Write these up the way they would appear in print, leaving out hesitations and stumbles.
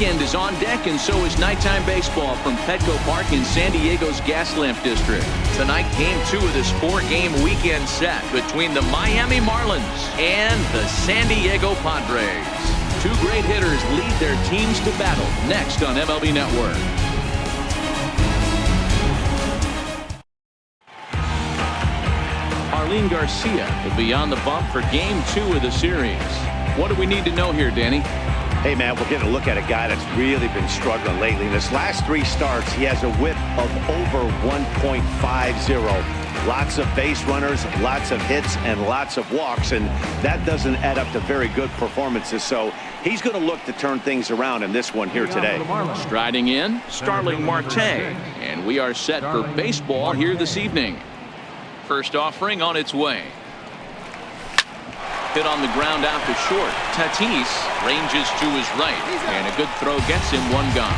weekend is on deck, and so is nighttime baseball from Petco Park in San Diego's Gaslamp District. Tonight, Game 2 of this 4-game weekend set between the Miami Marlins and the San Diego Padres. Two great hitters lead their teams to battle next on MLB Network. Marlin Garcia will be on the bump for Game 2 of the series. What do we need to know here, Danny? Hey, man, we're getting a look at a guy that's really been struggling lately. In his last 3 starts, he has a whip of over 1.50. Lots of base runners, lots of hits, and lots of walks, and that doesn't add up to very good performances. So he's going to look to turn things around in this one here today. Striding in, Starling Marte, and we are set for baseball here this evening. First offering on its way. Hit on the ground out to short. Tatis ranges to his right, and a good throw gets him one gone.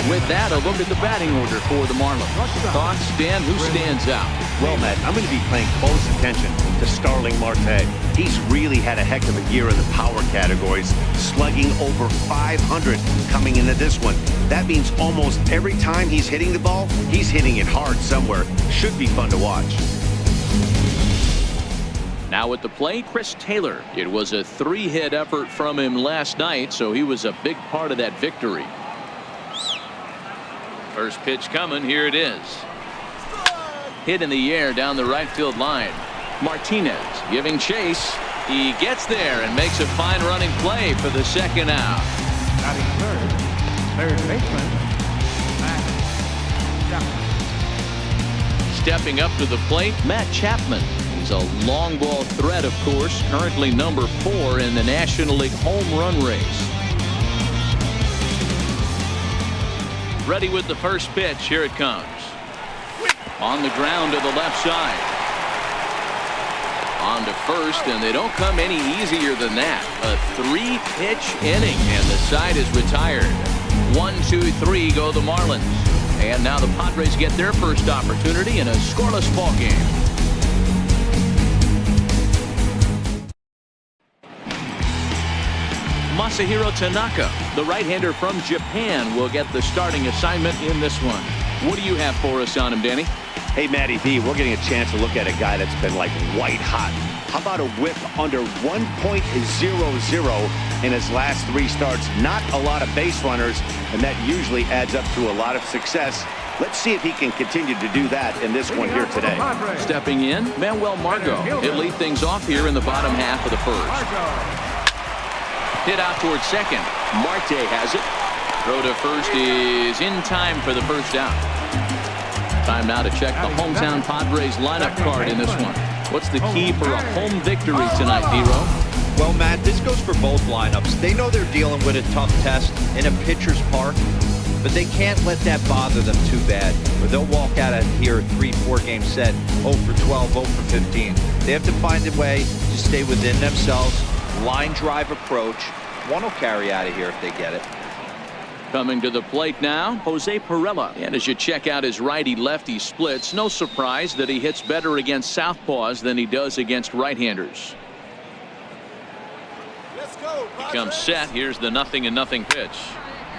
With that, a look at the batting order for the Marlins. Thoughts, Dan? Who stands out? Well, Matt, I'm going to be paying close attention to Starling Marte. He's really had a heck of a year in the power categories, slugging over 500 coming into this one. That means almost every time he's hitting the ball, he's hitting it hard somewhere. Should be fun to watch. Now at the plate, Chris Taylor. It was a 3-hit effort from him last night, so he was a big part of that victory. First pitch coming. Here it is. Hit in the air down the right field line. Martinez giving chase. He gets there and makes a fine running play for the second out. Third baseman, Matt Chapman. Stepping up to the plate, Matt Chapman. He's a long ball threat, of course, currently number 4 in the National League home run race. Ready with the first pitch. Here it comes. On the ground to the left side. On to first, and they don't come any easier than that. A 3-pitch inning, and the side is retired. 1, 2, 3 go the Marlins. And now the Padres get their first opportunity in a scoreless ball game. Masahiro Tanaka, the right-hander from Japan, will get the starting assignment in this one. What do you have for us on him, Danny? Hey, Matty B, we're getting a chance to look at a guy that's been like white hot. How about a whip under 1.00 in his last 3 starts? Not a lot of base runners, and that usually adds up to a lot of success. Let's see if he can continue to do that in this one here today. Stepping in, Manuel Margot. He'll lead things off here in the bottom half of the first. Hit out towards second. Marte has it. Throw to first is in time for the first out. Time now to check the hometown Padres lineup card in this one. What's the key for a home victory tonight, Hero? Well, Matt, this goes for both lineups. They know they're dealing with a tough test in a pitcher's park, but they can't let that bother them too bad, or they'll walk out of here a 3-4 game set 0 for 12, 0 for 15. They have to find a way to stay within themselves. Line drive approach. One will carry out of here if they get it. Coming to the plate now, Jose Pirela. And as you check out his righty-lefty splits, no surprise that he hits better against southpaws than he does against right-handers. He comes set. Here's the 0-0 pitch.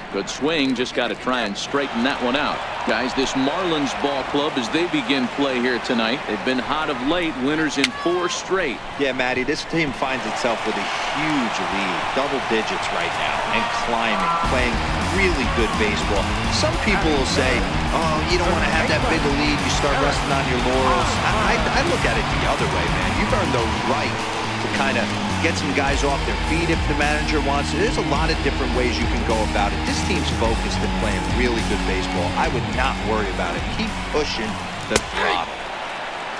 Good swing, just got to try and straighten that one out. Guys, this Marlins ball club, as they begin play here tonight, they've been hot of late, winners in 4 straight. Yeah, Matty, this team finds itself with a huge lead, double digits right now, and climbing, playing really good baseball. Some people will say, oh, you don't want to have that big a lead, you start resting on your laurels. I look at it the other way, man. You've earned the right to kind of get some guys off their feet if the manager wants to. There's a lot of different ways you can go about it. This team's focused and playing really good baseball. I would not worry about it. Keep pushing the throttle.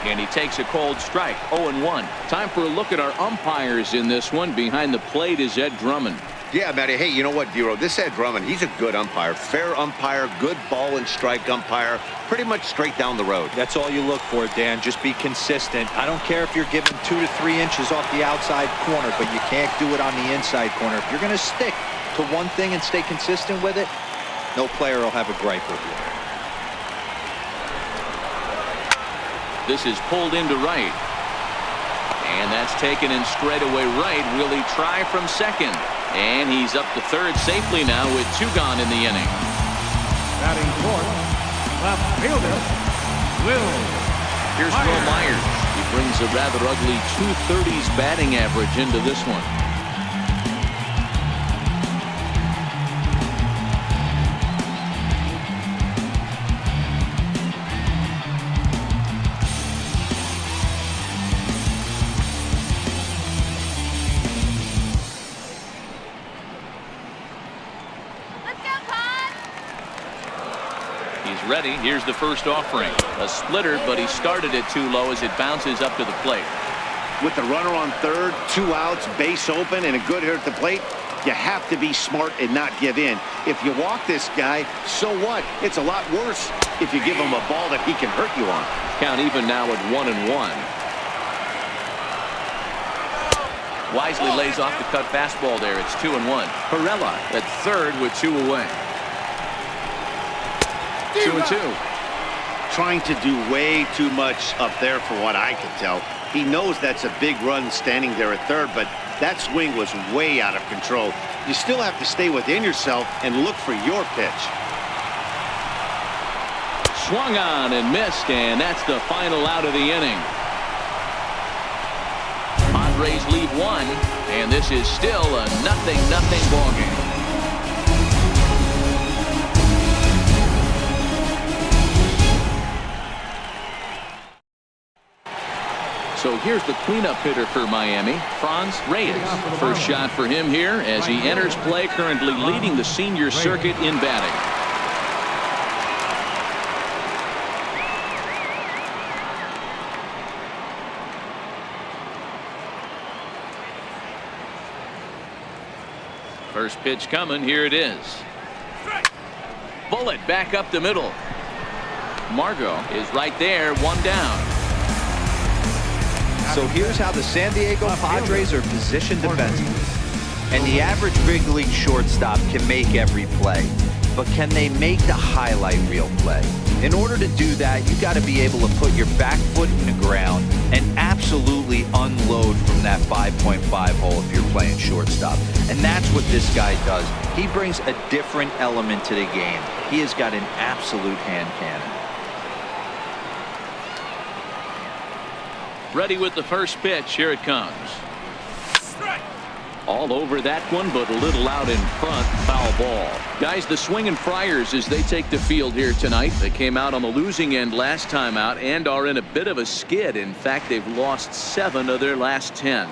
And he takes a cold strike. 0-1. Time for a look at our umpires in this one. Behind the plate is Ed Drummond. Yeah, Matty. Hey, you know what, Dero? This Ed Drummond, he's a good umpire. Fair umpire, good ball and strike umpire. Pretty much straight down the road. That's all you look for, Dan. Just be consistent. I don't care if you're given 2 to 3 inches off the outside corner, but you can't do it on the inside corner. If you're going to stick to one thing and stay consistent with it, no player will have a gripe with you. This is pulled into right. And that's taken in straightaway right. Will he try from second? And he's up to third safely now with 2 gone in the inning. Batting fourth, left fielder, Will. Here's Will Myers. He brings a rather ugly 230s batting average into this one. Ready. Here's the first offering. A splitter, but he started it too low as it bounces up to the plate. With the runner on third, 2 outs, base open, and a good hitter at the plate, you have to be smart and not give in. If you walk this guy, so what? It's a lot worse if you give him a ball that he can hurt you on. Count even now at 1-1. Wisely lays off the cut fastball there. It's 2-1. Perella at third with 2 away. 2-2. Trying to do way too much up there for what I can tell. He knows that's a big run standing there at third, but that swing was way out of control. You still have to stay within yourself and look for your pitch. Swung on and missed, and that's the final out of the inning. Padres lead 1, and this is still a 0-0 ball game. So here's the cleanup hitter for Miami, Franz Reyes. First shot for him here as he enters play, currently leading the senior circuit in batting. First pitch coming. Here it is. Bullet back up the middle. Margot is right there, 1 down. So here's how the San Diego Padres are positioned defensively. And the average big league shortstop can make every play. But can they make the highlight reel play? In order to do that, you got to be able to put your back foot in the ground and absolutely unload from that 5.5 hole if you're playing shortstop. And that's what this guy does. He brings a different element to the game. He has got an absolute hand cannon. Ready with the first pitch. Here it comes. All over that one, but a little out in front. Foul ball. Guys, the swinging Friars as they take the field here tonight. They came out on the losing end last time out and are in a bit of a skid. In fact, they've lost 7 of their last 10.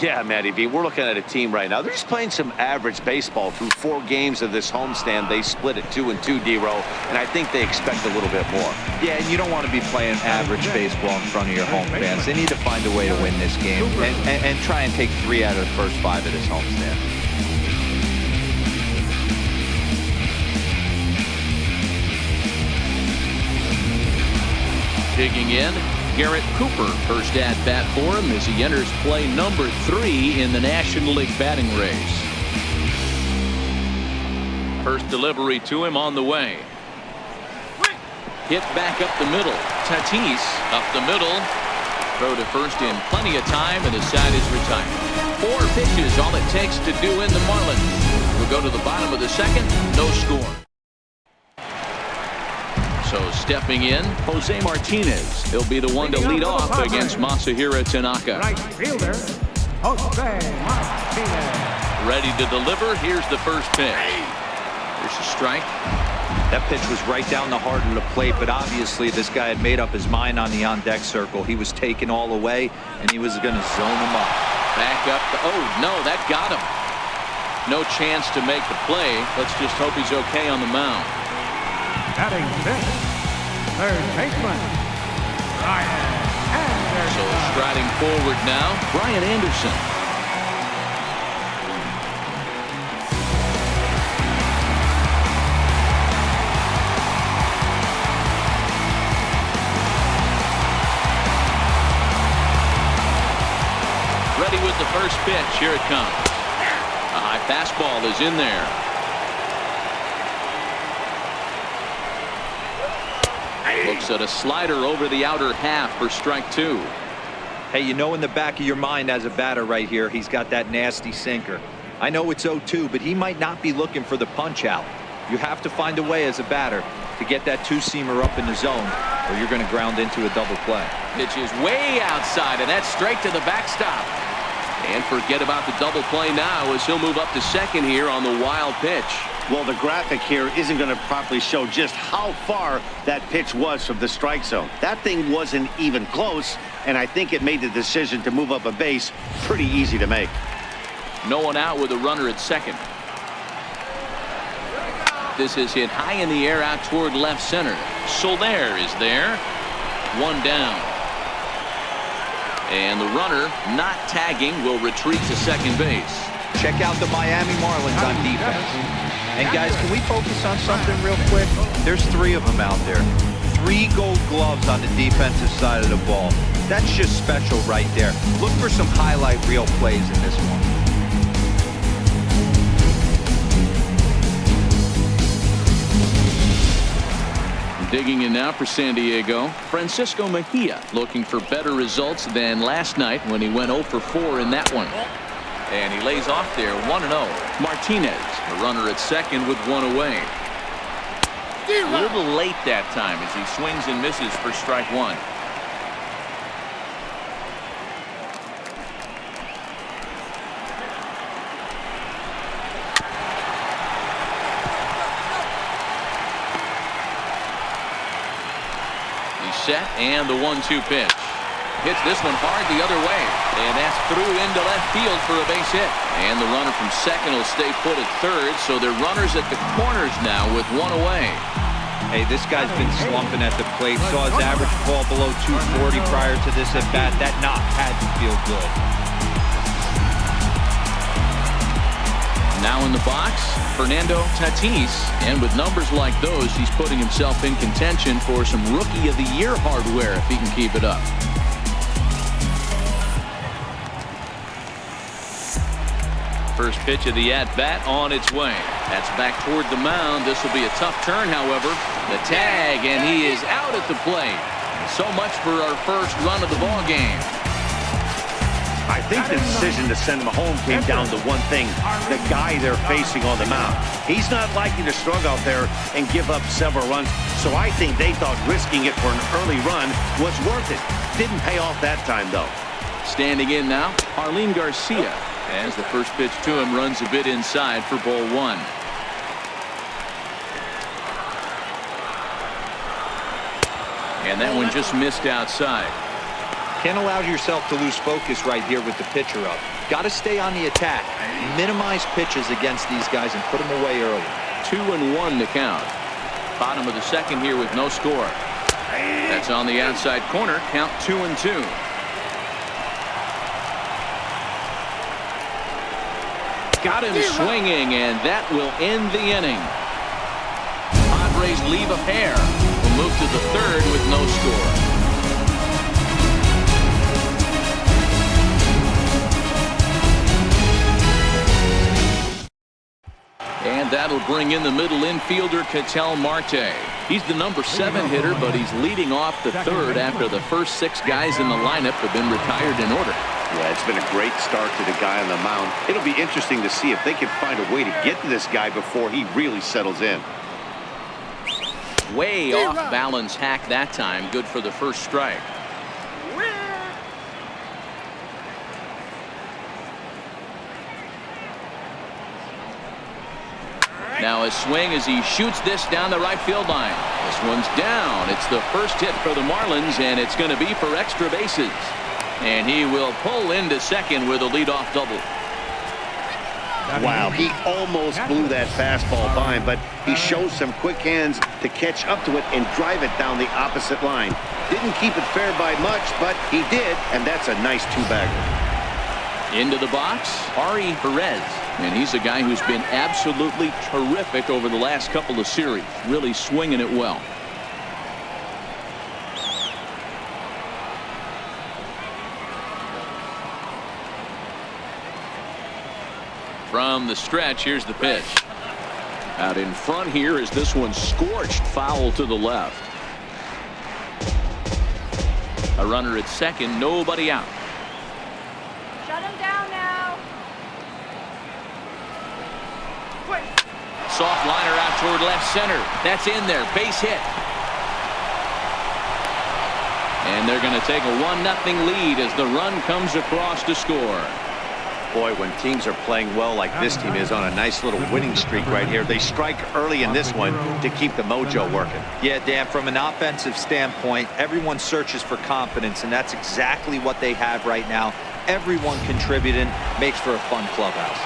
Yeah, Matty V, we're looking at a team right now. They're just playing some average baseball through 4 games of this homestand. They split at 2-2, D-Row, and I think they expect a little bit more. Yeah, and you don't want to be playing average baseball in front of your home fans. They need to find a way to win this game and try and take 3 out of the first 5 of this homestand. Digging in, Garrett Cooper, first at bat for him as he enters play number 3 in the National League batting race. First delivery to him on the way. Hit back up the middle. Tatis up the middle. Throw to first in plenty of time, and the side is retired. 4 pitches, all it takes to do in the Marlins. We'll go to the bottom of the second, no score. So stepping in, Jose Martinez. He'll be the one to lead off against Masahiro Tanaka. Right fielder, Jose Martinez. Ready to deliver. Here's the first pitch. Here's a strike. That pitch was right down the heart of the plate, but obviously this guy had made up his mind on the on-deck circle. He was taken all away, and he was going to zone him up. Back up. Oh, no, that got him. No chance to make the play. Let's just hope he's okay on the mound. Batting 6th, third baseman, Brian Anderson. So striding forward now, Brian Anderson. Ready with the first pitch. Here it comes. A high fastball is in there. Looks at a slider over the outer half for strike 2. Hey, you know in the back of your mind as a batter right here, he's got that nasty sinker. I know it's 0-2, but he might not be looking for the punch out. You have to find a way as a batter to get that two-seamer up in the zone, or you're going to ground into a double play. Pitch is way outside, and that's straight to the backstop. And forget about the double play now as he'll move up to second here on the wild pitch. Well, the graphic here isn't going to properly show just how far that pitch was from the strike zone. That thing wasn't even close, and I think it made the decision to move up a base pretty easy to make. No one out with a runner at second. This is hit high in the air out toward left center. Soler is there. One down. And the runner, not tagging, will retreat to second base. Check out the Miami Marlins on defense. And guys, can we focus on something real quick? There's 3 of them out there. 3 gold gloves on the defensive side of the ball. That's just special right there. Look for some highlight reel plays in this one. Digging in now for San Diego, Francisco Mejia looking for better results than last night when he went 0 for 4 in that one. And he lays off there 1-0. Martinez, a runner at second with 1 away. A little late that time as he swings and misses for strike 1. Set and the 1-2 pitch. Hits this one hard the other way, and that's through into left field for a base hit. And the runner from second will stay put at third, so they're runners at the corners now with 1 away. Hey, this guy's been slumping at the plate. Saw his average fall below 240 prior to this at bat. That knock had to feel good. Now in the box, Fernando Tatis, and with numbers like those, he's putting himself in contention for some Rookie of the Year hardware if he can keep it up. First pitch of the at-bat on its way. That's back toward the mound. This will be a tough turn, however. The tag, and he is out at the plate. So much for our first run of the ball game. I think the decision to send him home came down to one thing, the guy they're facing on the mound. He's not likely to struggle out there and give up several runs, so I think they thought risking it for an early run was worth it. Didn't pay off that time, though. Standing in now, Arlene Garcia, as the first pitch to him runs a bit inside for ball 1. And that one just missed outside. Can't allow yourself to lose focus right here with the pitcher up. Got to stay on the attack. Minimize pitches against these guys and put them away early. 2-1 to count. Bottom of the second here with no score. That's on the outside corner. Count 2-2. Got him swinging, and that will end the inning. Padres leave a pair. Will move to the third with no score. And that'll bring in the middle infielder, Ketel Marte. He's the number 7 hitter, but he's leading off the third after the first 6 guys in the lineup have been retired in order. Yeah, it's been a great start to the guy on the mound. It'll be interesting to see if they can find a way to get to this guy before he really settles in. Way off balance hack that time. Good for the first strike. Now a swing as he shoots this down the right field line. This one's down. It's the first hit for the Marlins, and it's going to be for extra bases. And he will pull into second with a leadoff double. Wow, he almost blew that fastball by him, but he shows some quick hands to catch up to it and drive it down the opposite line. Didn't keep it fair by much, but he did, and that's a nice 2-bagger. Into the box, Ari Perez. And he's a guy who's been absolutely terrific over the last couple of series. Really swinging it well. From the stretch, here's the pitch. Out in front here is this one scorched foul to the left. A runner at second, nobody out. Shut him down now. Soft liner out toward left center. That's in there. Base hit. And they're going to take a 1-0 lead as the run comes across to score. Boy, when teams are playing well like this team is on a nice little winning streak right here, they strike early in this one to keep the mojo working. Yeah, Dan, from an offensive standpoint, everyone searches for confidence, and that's exactly what they have right now. Everyone contributing, makes for a fun clubhouse.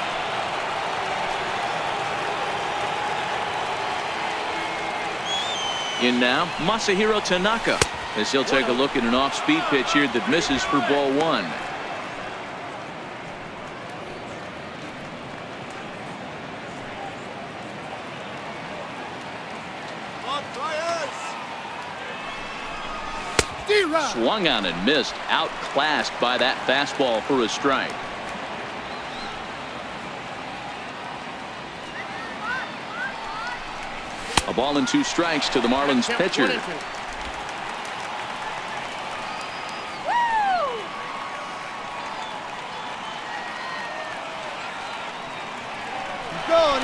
In now, Masahiro Tanaka, as he'll take a look at an off-speed pitch here that misses for ball 1. Swung on and missed, outclassed by that fastball for a strike. A ball and 2 strikes to the Marlins pitcher.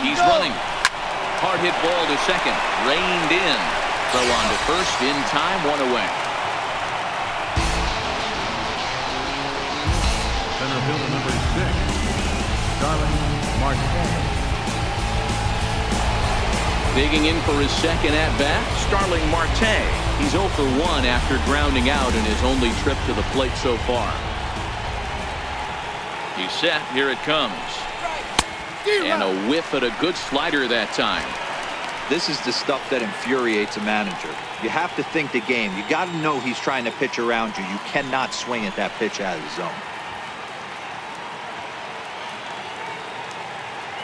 He's running. Hard hit ball to second. Reined in. Throw on to first in time. 1 away. Center fielder number 6, Starling Marte. Digging in for his second at-bat, Starling Marte. He's 0 for 1 after grounding out in his only trip to the plate so far. He's set. Here it comes. And a whiff at a good slider that time. This is the stuff that infuriates a manager. You have to think the game. You got to know he's trying to pitch around you. You cannot swing at that pitch out of the zone.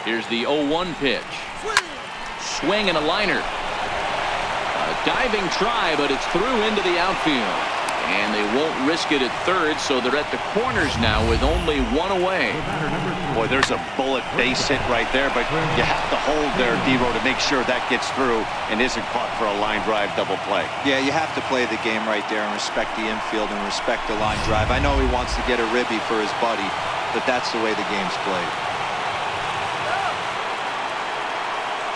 Here's the 0-1 pitch. Swing and a liner. A diving try, but it's through into the outfield. And they won't risk it at third, so they're at the corners now with only 1 away. Boy, there's a bullet base hit right there, but you have to hold there, D-Row, to make sure that gets through and isn't caught for a line drive double play. Yeah, you have to play the game right there and respect the infield and respect the line drive. I know he wants to get a ribby for his buddy, but that's the way the game's played.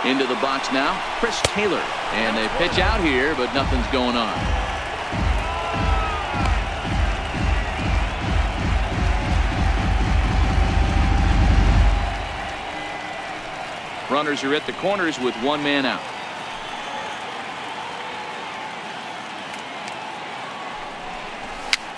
Into the box now, Chris Taylor. And they pitch out here, but nothing's going on. Runners are at the corners with 1 man out.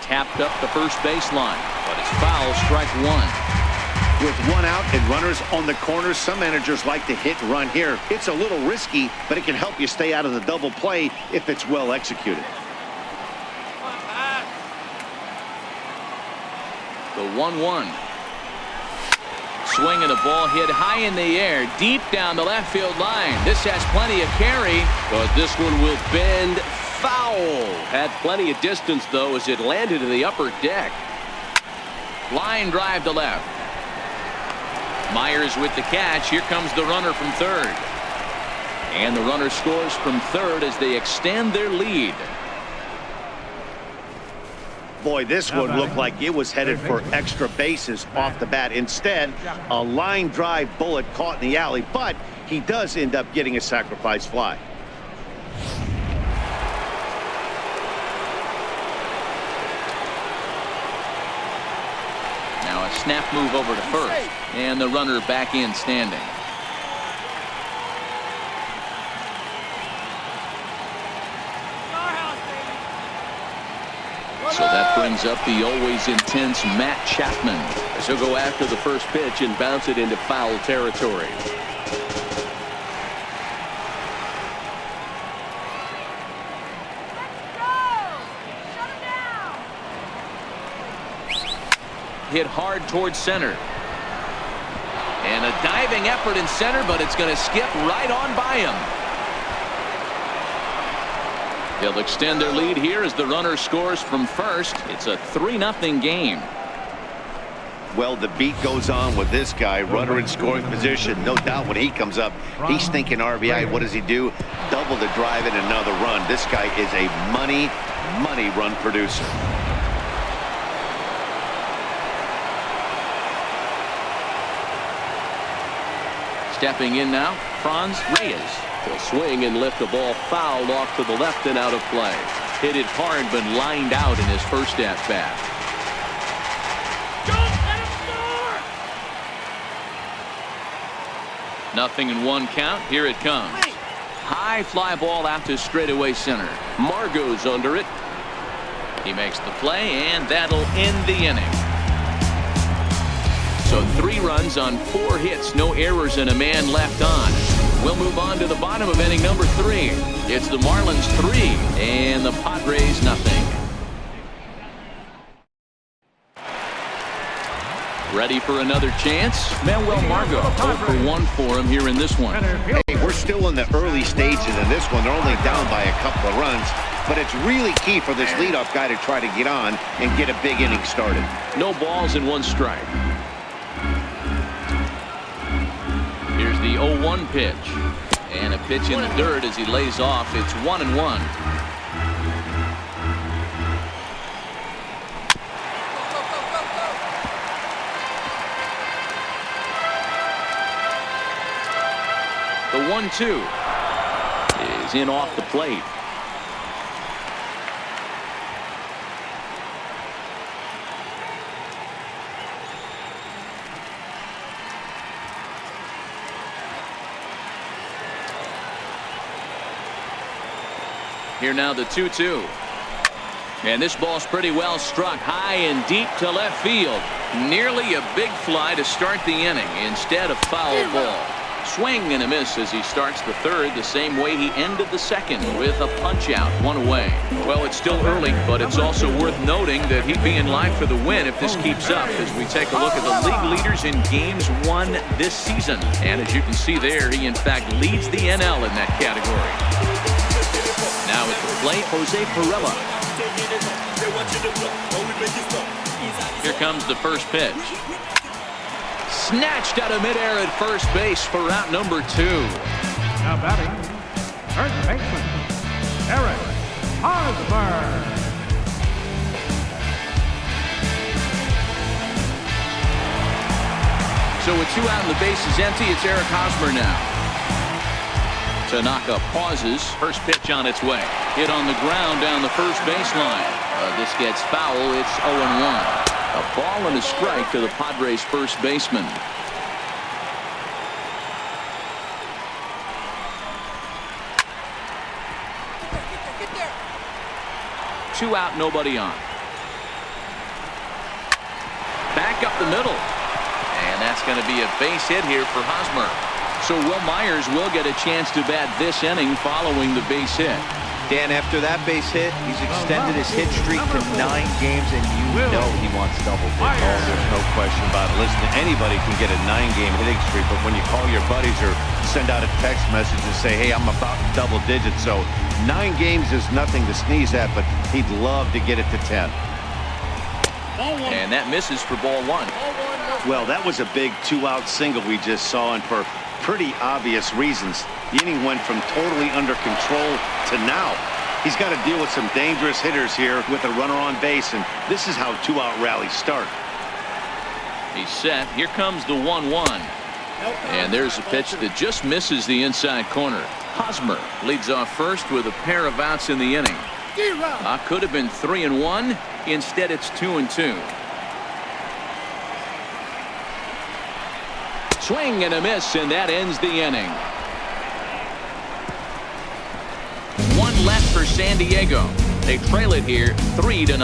Tapped up the first baseline, but it's foul, strike 1. With 1 out and runners on the corners, some managers like to hit and run here. It's a little risky, but it can help you stay out of the double play if it's well executed. The 1-1. Swing and a ball hit high in the air, deep down the left field line. This has plenty of carry, but this one will bend foul. Had plenty of distance, though, as it landed in the upper deck. Line drive to left. Myers with the catch. Here comes the runner from third. And the runner scores from third as they extend their lead. Boy, this one looked like it was headed for extra bases off the bat. Instead, a line drive bullet caught in the alley, but he does end up getting a sacrifice fly. Now a snap move over to first, and the runner back in standing. So that brings up the always intense Matt Chapman, as he'll go after the first pitch and bounce it into foul territory. Hit hard towards center. And a diving effort in center, but it's going to skip right on by him. They'll extend their lead here as the runner scores from first. It's a 3-0 game. Well, the beat goes on with this guy, runner in scoring position. No doubt when he comes up, he's thinking RBI. What does he do? Double the drive and another run. This guy is a money run producer. Stepping in now, Franz Reyes. He'll swing and lift the ball foul off to the left and out of play. Hit it hard, but lined out in his first at-bat. Nothing in one count. Here it comes. High fly ball out to straightaway center. Margot's under it. He makes the play, and that'll end the inning. So 3 runs on 4 hits, no errors, and a man left on. We'll move on to the bottom of inning number 3. It's the Marlins 3 and the Padres nothing. Ready for another chance? Manuel Margot 0 for 1 for him here in this one. Hey, we're still in the early stages in this one. They're only down by a couple of runs, but it's really key for this leadoff guy to try to get on and get a big inning started. No balls and 1 strike. Here's the 0-1 pitch. And a pitch in the dirt as he lays off. It's 1-1. The 1-2 is in off the plate. Here now the 2-2. And this ball's pretty well struck high and deep to left field. Nearly a big fly to start the inning instead of foul ball. Swing and a miss as he starts the third the same way he ended the second with a punch out, 1 away. Well, it's still early, but it's also worth noting that he'd be in line for the win if this keeps up as we take a look at the league leaders in games won this season. And as you can see there, he in fact leads the NL in that category. Now at the plate, Jose Pirela. Here comes the first pitch. Snatched out of midair at first base for out number 2. Now batting, third baseman, Eric Hosmer. So with 2 out and the base is empty, it's Eric Hosmer now. Tanaka pauses. First pitch on its way. Hit on the ground down the first baseline. This gets foul. It's 0-1. A ball and a strike to the Padres first baseman. Two out, nobody on. Back up the middle. And that's going to be a base hit here for Hosmer. So Will Myers will get a chance to bat this inning following the base hit. Dan, after that base hit, he's extended his hit streak to 9 games, and you know he wants double digits. Oh, there's no question about it. Listen, anybody can get a 9-game hitting streak, but when you call your buddies or send out a text message and say, hey, I'm about double digits, so 9 games is nothing to sneeze at, but he'd love to get it to 10. And that misses for ball 1. Well, that was a big 2-out single we just saw, and for pretty obvious reasons. The inning went from totally under control to now. He's got to deal with some dangerous hitters here with a runner on base, and this is how 2-out rallies start. He's set. Here comes the 1-1. And there's a pitch that just misses the inside corner. Hosmer leads off first with a pair of outs in the inning. Could have been 3-1. Instead, it's 2-2. Swing and a miss, and that ends the inning. 1 left for San Diego. They trail it here 3-0.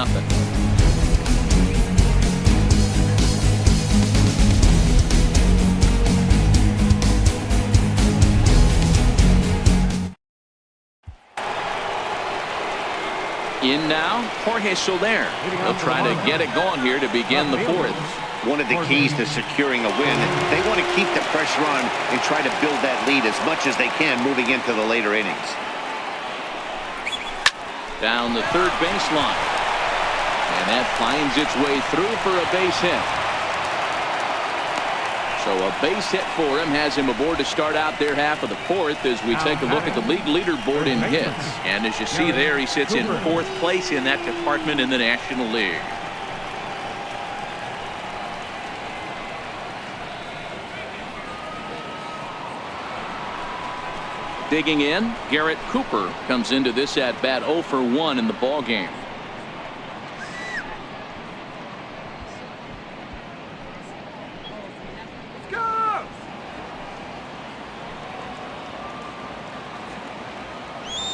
In now, Jorge Soler. They'll try to get it going here to begin the 4th. One of the keys to securing a win, they want to keep the pressure on and try to build that lead as much as they can moving into the later innings. Down the third baseline. And that finds its way through for a base hit. So a base hit for him has him aboard to start out their half of the 4th as we take a look at the league leaderboard in hits. And as you see there, he sits in 4th place in that department in the National League. Digging in, Garrett Cooper comes into this at bat 0 for 1 in the ball game.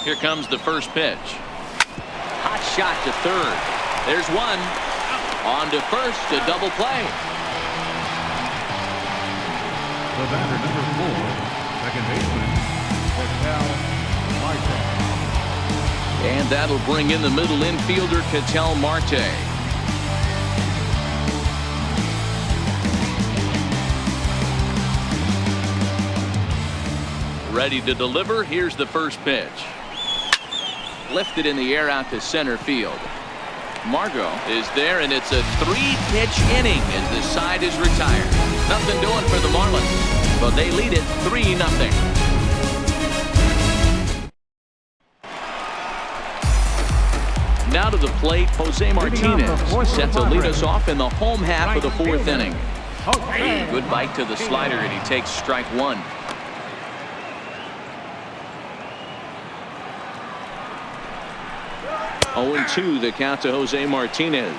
Here comes the first pitch. Hot shot to third. There's one. On to first, a double play. The batter, number 4, second baseman, Marte. And that'll bring in the middle infielder, Ketel Marte. Ready to deliver. Here's the first pitch. Lifted in the air out to center field. Margot is there, and it's a 3-pitch inning as the side is retired. Nothing doing for the Marlins, but they lead it 3-0. Now to the plate, Jose Martinez set to lead us off in the home half of the 4th inning. Good bite to the slider, and he takes strike 1. 0-2 the count to Jose Martinez.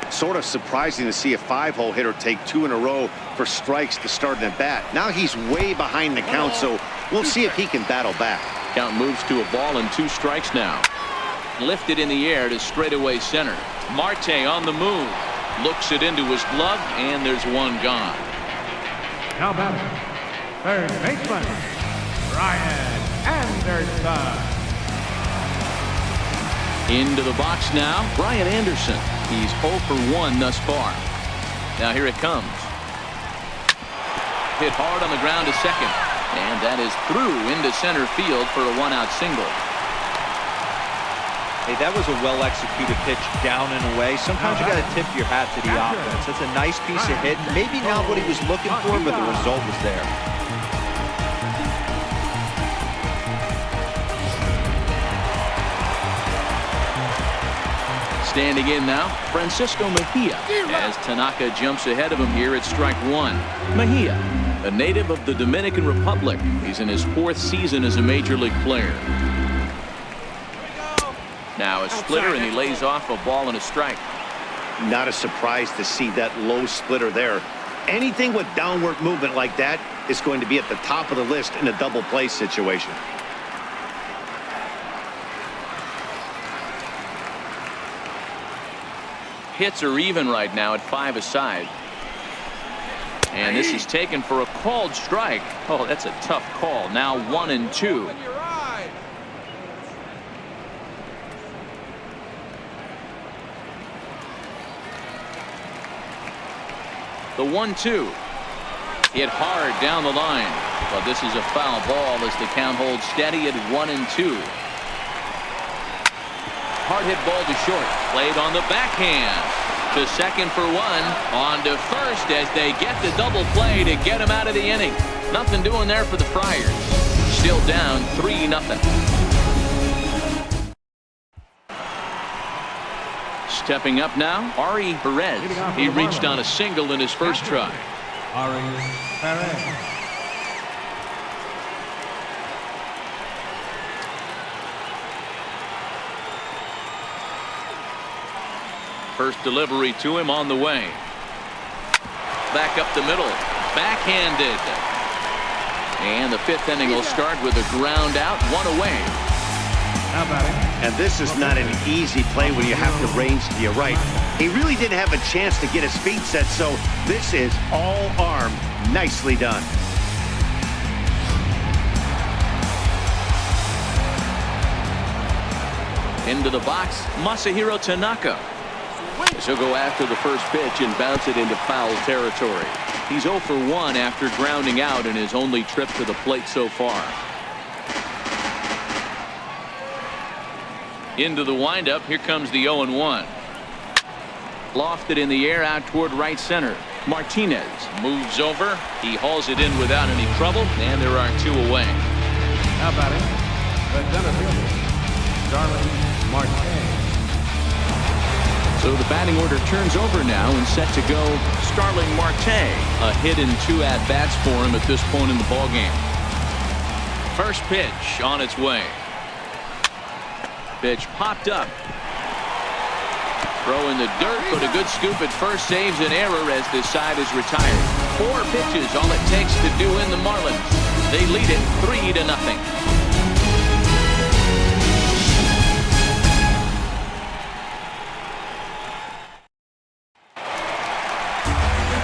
Sort of surprising to see a 5-hole hitter take 2 in a row for strikes to start an at bat. Now he's way behind the count, so we'll see if he can battle back. Count moves to a ball and 2 strikes now. Lifted in the air to straightaway center. Marte on the move. Looks it into his glove, and there's one gone. Now batting, third baseman, Brian Anderson. Into the box now, Brian Anderson. He's 0 for 1 thus far. Now here it comes. Hit hard on the ground to second. And that is through into center field for a 1-out single. Hey, that was a well-executed pitch down and away. Sometimes you got to tip your hat to the offense. That's a nice piece of hit. Maybe not what he was looking for, but the result was there. Standing in now, Francisco Mejia, as Tanaka jumps ahead of him here at strike 1. Mejia, a native of the Dominican Republic. He's in his 4th season as a major league player. Now a splitter, and he lays off a ball and a strike. Not a surprise to see that low splitter there. Anything with downward movement like that is going to be at the top of the list in a double play situation. Hits are even right now at 5 aside. And this is taken for a called strike. Oh, that's a tough call. Now 1-2. The 1-2. Hit hard down the line. But this is a foul ball as the count holds steady at 1-2. Hard hit ball to short. Played on the backhand. To second for 1. On to first as they get the double play to get him out of the inning. Nothing doing there for the Friars. Still down 3-0. Stepping up now, Ari Perez. He reached on a single in his first try. Ari Perez. First delivery to him on the way. Back up the middle. Backhanded. And the 5th inning will start with a ground out, 1 away. And this is not an easy play when you have to range to your right. He really didn't have a chance to get his feet set, so this is all arm. Nicely done. Into the box, Masahiro Tanaka. He'll go after the first pitch and bounce it into foul territory. He's 0 for 1 after grounding out in his only trip to the plate so far. Into the windup, here comes the 0-1. Lofted in the air out toward right center. Martinez moves over. He hauls it in without any trouble, and there are 2 away. Now batting, the center fielder, Starling Marte. So the batting order turns over now and set to go Starling Marte. A hit in 2 at-bats for him at this point in the ballgame. First pitch on its way. Pitch popped up. Throw in the dirt, but a good scoop at first saves an error as this side is retired. 4 pitches, all it takes to do in the Marlins. They lead it 3-0.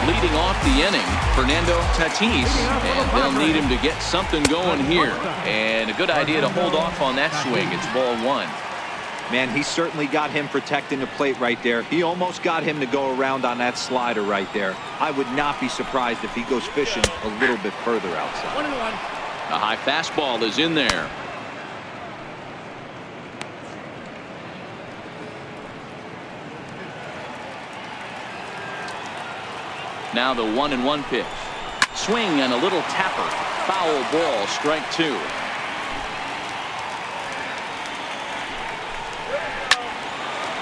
Leading off the inning, Fernando Tatis, and they'll need him to get something going here. And a good idea to hold off on that swing. It's ball 1. Man, he certainly got him protecting the plate right there. He almost got him to go around on that slider right there. I would not be surprised if he goes fishing a little bit further outside. A high fastball is in there. Now the 1-1 pitch. Swing and a little tapper. Foul ball, strike 2.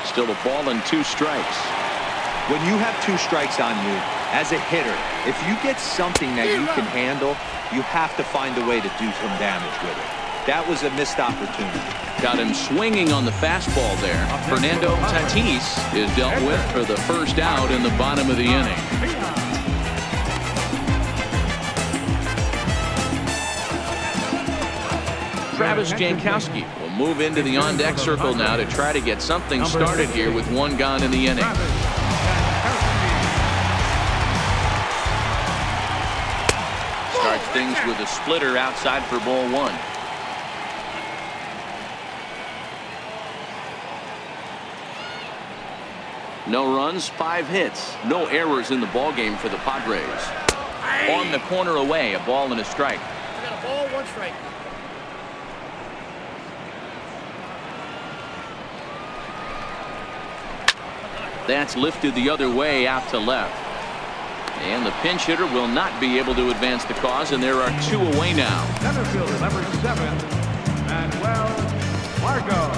Still a ball and 2 strikes. When you have 2 strikes on you, as a hitter, if you get something that you can handle, you have to find a way to do some damage with it. That was a missed opportunity. Got him swinging on the fastball there. Fernando Tatis is dealt with for the first out in the bottom of the inning. Travis Jankowski will move into the on-deck circle now to try to get something started here with 1 gone in the inning. Starts things with a splitter outside for ball 1. No runs, 5 hits, no errors in the ball game for the Padres. On the corner away, a ball and a strike. We got a ball, 1 strike. That's lifted the other way out to left. And the pinch hitter will not be able to advance the cause, and there are 2 away now. Center fielder number 7, Manuel Margot.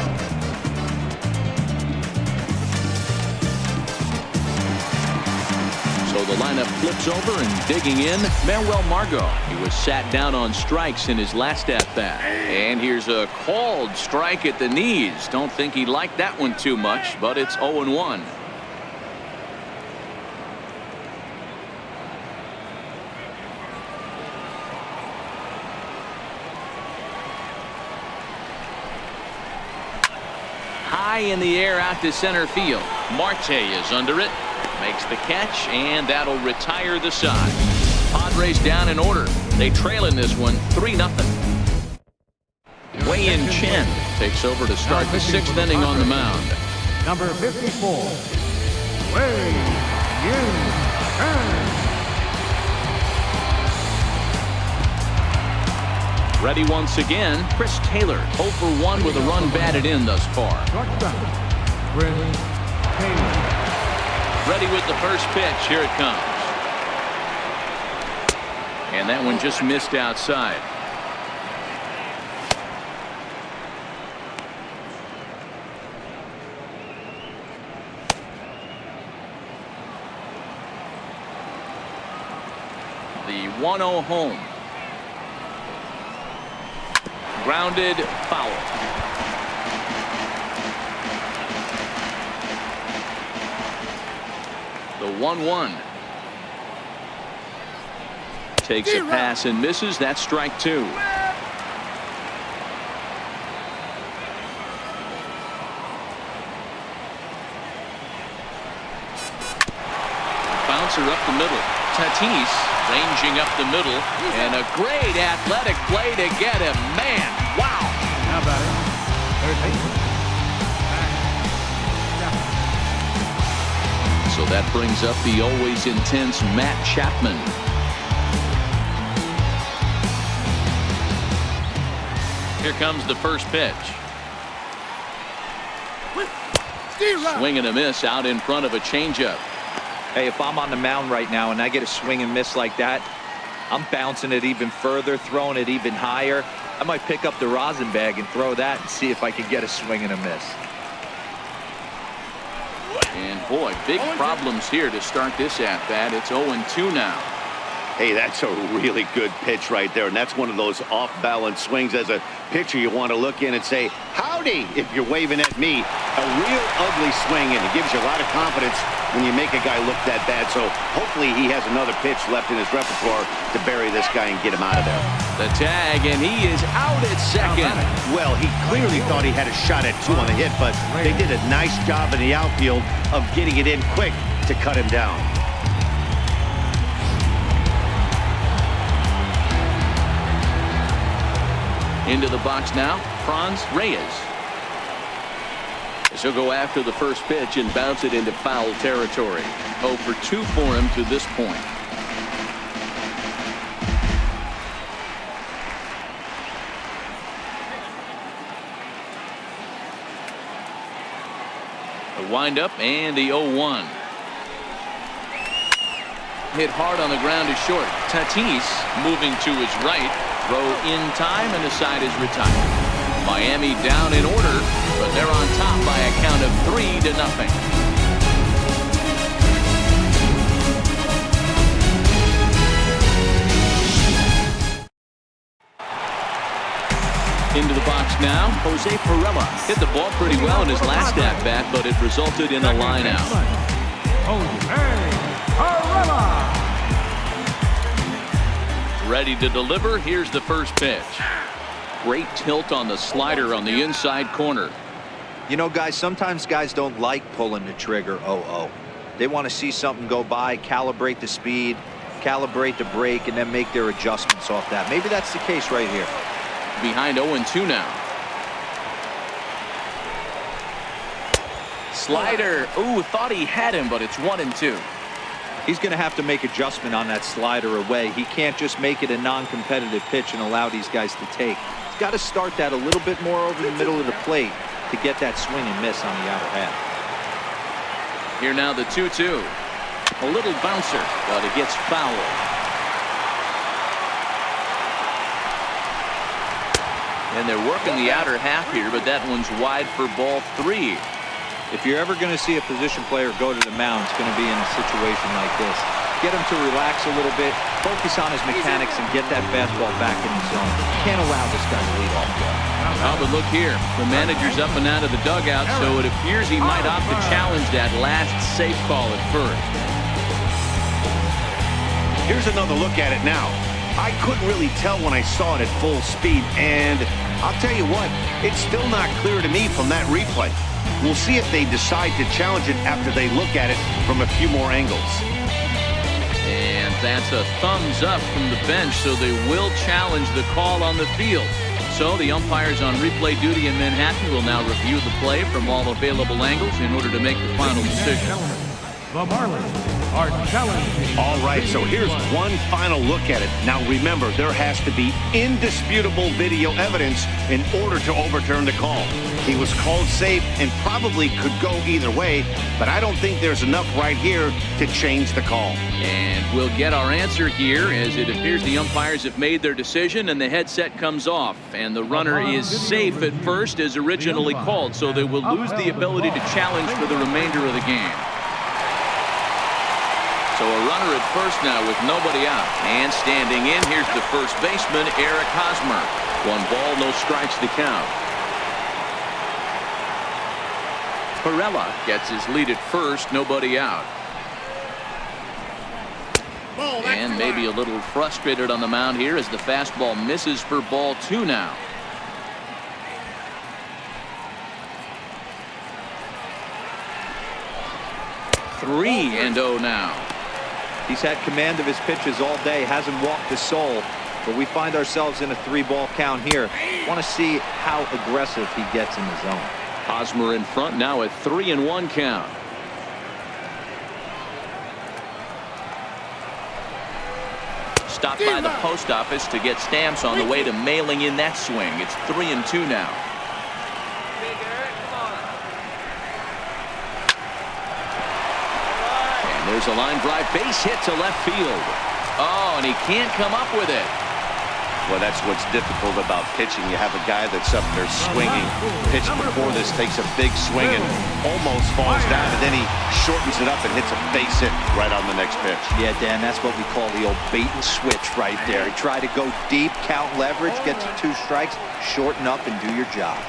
So the lineup flips over and digging in, Manuel Margot. He was sat down on strikes in his last at-bat. And here's a called strike at the knees. Don't think he liked that one too much, but it's 0-1. High in the air out to center field. Marte is under it. Makes the catch, and that'll retire the side. Padres down in order. They trail in this one 3-0. Wei-Yin Chen takes over to start the 6th inning on the mound. Number 54, Wei-Yin Chen. Ready once again, Chris Taylor, 0 for 1 with a run batted in thus far. Chris Taylor. Ready with the first pitch. Here it comes. And that one just missed outside. The 1-0 home. Grounded foul. The 1-1. Takes a pass and misses. That's strike 2. Bouncer up the middle. Tatis ranging up the middle. And a great athletic play to get him. Man, wow. How about it? So that brings up the always intense Matt Chapman. Here comes the first pitch. Swing and a miss out in front of a changeup. Hey, if I'm on the mound right now and I get a swing and miss like that, I'm bouncing it even further, throwing it even higher. I might pick up the rosin bag and throw that and see if I can get a swing and a miss. And boy, big problems here to start this at bat. It's 0-2 now. Hey, that's a really good pitch right there, and that's one of those off-balance swings. As a pitcher, you want to look in and say, howdy, if you're waving at me. A real ugly swing, and it gives you a lot of confidence when you make a guy look that bad. So hopefully he has another pitch left in his repertoire to bury this guy and get him out of there. The tag, and he is out at second. Well, he clearly thought he had a shot at 2 on the hit, but they did a nice job in the outfield of getting it in quick to cut him down. Into the box now, Franz Reyes. He'll go after the first pitch and bounce it into foul territory. 0 for 2 for him to this point. The windup and the 0-1. Hit hard on the ground to short. Tatis moving to his right. Throw in time, and the side is retired. Miami down in order, but they're on top by a count of 3-0. Into the box now, Jose Pirela. Hit the ball pretty well in his last at-bat, but it resulted in a line out. Jose Pirela. Ready to deliver. Here's the first pitch. Great tilt on the slider on the inside corner. You know, guys, sometimes guys don't like pulling the trigger 0-0. They want to see something go by, calibrate the speed, calibrate the break, and then make their adjustments off that. Maybe that's the case right here. Behind 0-2 now. Slider. Ooh, thought he had him, but it's 1-2. He's going to have to make adjustment on that slider away. He can't just make it a non-competitive pitch and allow these guys to take. He's got to start that a little bit more over the middle of the plate to get that swing and miss on the outer half. Here now the 2-2. A little bouncer, but it gets foul. And they're working the outer half here, but that one's wide for ball 3. If you're ever going to see a position player go to the mound, it's going to be in a situation like this. Get him to relax a little bit, focus on his mechanics, and get that fastball back in the zone. You can't allow this guy to lead off ball. Oh, but look here. The manager's up and out of the dugout, so it appears he might opt to challenge that last safe call at first. Here's another look at it now. I couldn't really tell when I saw it at full speed, and I'll tell you what, it's still not clear to me from that replay. We'll see if they decide to challenge it after they look at it from a few more angles. And that's a thumbs up from the bench, so they will challenge the call on the field. So the umpires on replay duty in Manhattan will now review the play from all available angles in order to make the final decision. The Marlins are challenging. All right, so here's one final look at it. Now remember, there has to be indisputable video evidence in order to overturn the call. He was called safe and probably could go either way, but I don't think there's enough right here to change the call. And we'll get our answer here, as it appears the umpires have made their decision and the headset comes off. And the runner is safe at first as originally called, so they will lose the ability to challenge for the remainder of the game. So a runner at first now with nobody out. And standing in, here's the first baseman, Eric Hosmer. 1 ball, no strikes to count. Pirela gets his lead at first, nobody out. And maybe a little frustrated on the mound here as the fastball misses for ball 2 now. Three and 0 now. He's had command of his pitches all day, hasn't walked a soul, but we find ourselves in a 3-ball count here. Want to see how aggressive he gets in the zone. Hosmer in front now at 3-1 count. Stopped by the post office to get stamps on the way to mailing in that swing. It's 3-2 now. There's a line drive base hit to left field. Oh, and he can't come up with it. Well, that's what's difficult about pitching. You have a guy that's up there swinging. Pitch before this takes a big swing and almost falls down, and then he shortens it up and hits a base hit right on the next pitch. Yeah, Dan, that's what we call the old bait and switch right there. He tried to go deep, count leverage, get to 2 strikes, shorten up, and do your job.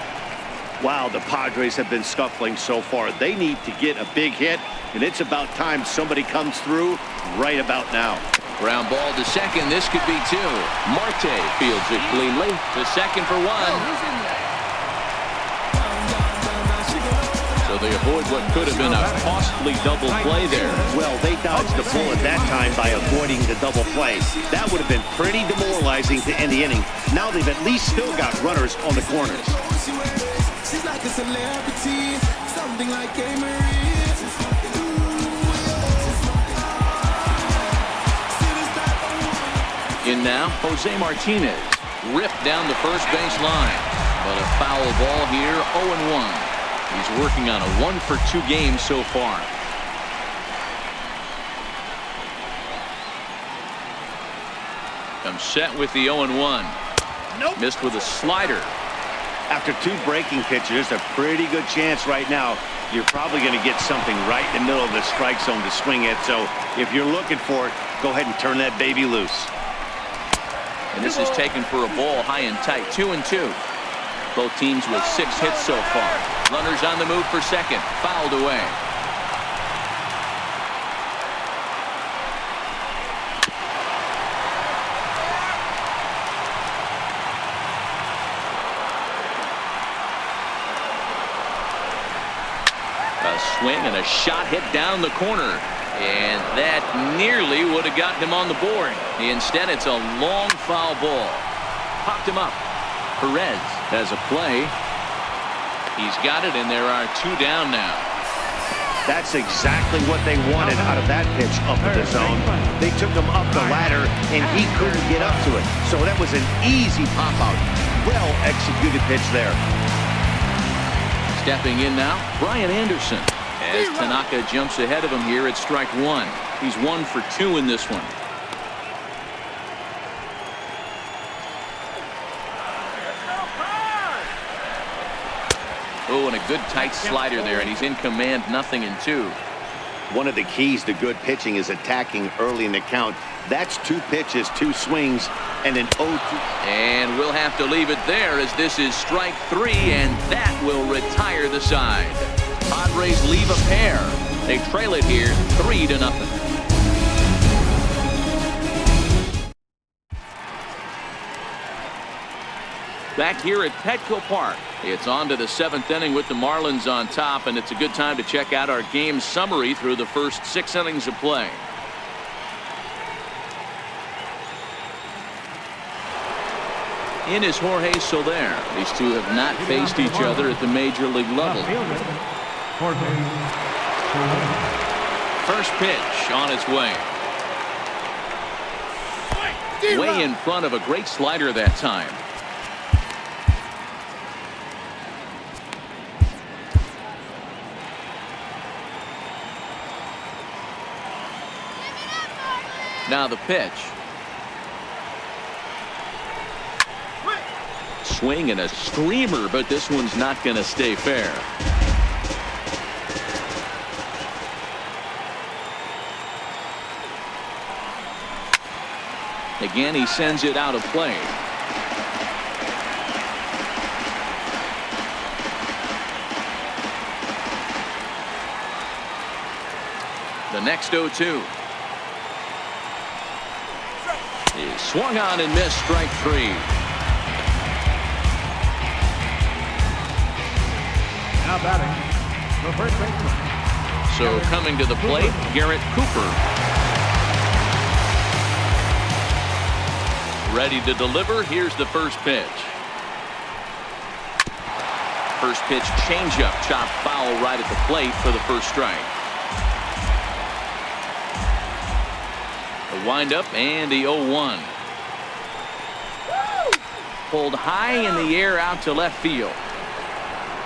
Wow, the Padres have been scuffling so far. They need to get a big hit, and it's about time somebody comes through right about now. Ground ball to second. This could be 2. Marte fields it cleanly. To second for 1. So they avoid what could have been a costly double play there. Well, they dodged the bullet that time by avoiding the double play. That would have been pretty demoralizing to end the inning. Now they've at least still got runners on the corners. She's like a celebrity, something like a In now, Jose Martinez. Ripped down the first base line. But a foul ball here, 0-1. He's working on a 1-for-2 game so far. Comes set with the 0-1. Nope. Missed with a slider. After 2 breaking pitches, there's a pretty good chance right now you're probably going to get something right in the middle of the strike zone to swing at. So if you're looking for it, go ahead and turn that baby loose. And this is taken for a ball high and tight. 2-2. Both teams with 6 hits so far. Runners on the move for second. Fouled away. A swing and a shot hit down the corner. And that nearly would have gotten him on the board. Instead, it's a long foul ball. Popped him up. Perez has a play. He's got it, and there are 2 down now. That's exactly what they wanted out of that pitch up in the zone. They took him up the ladder, and he couldn't get up to it. So that was an easy pop-out. Well-executed pitch there. Stepping in now, Brian Anderson. As Tanaka jumps ahead of him here at strike 1. He's 1 for 2 in this one. Oh, and a good tight slider there, and he's in command, 0-2. One of the keys to good pitching is attacking early in the count. That's 2 pitches, 2 swings, and an 0-2. And we'll have to leave it there as this is strike 3, and that will retire the side. Padres leave a pair. They trail it here 3-0. Back here at Petco Park, it's on to the 7th inning with the Marlins on top, and it's a good time to check out our game summary through the first 6 innings of play. In is Jorge Soler. These two have not faced each other at the major league level. First pitch on its way. Way in front of a great slider that time. Now the pitch. Swing and a screamer, but this one's not going to stay fair. Again, he sends it out of play. The next 0-2. He swung on and missed, strike 3. Now batting, the first baseman. So coming to the plate, Garrett Cooper. Ready to deliver. Here's the first pitch. First pitch changeup, chopped foul right at the plate for the first strike. The windup and the 0-1. Pulled high in the air out to left field.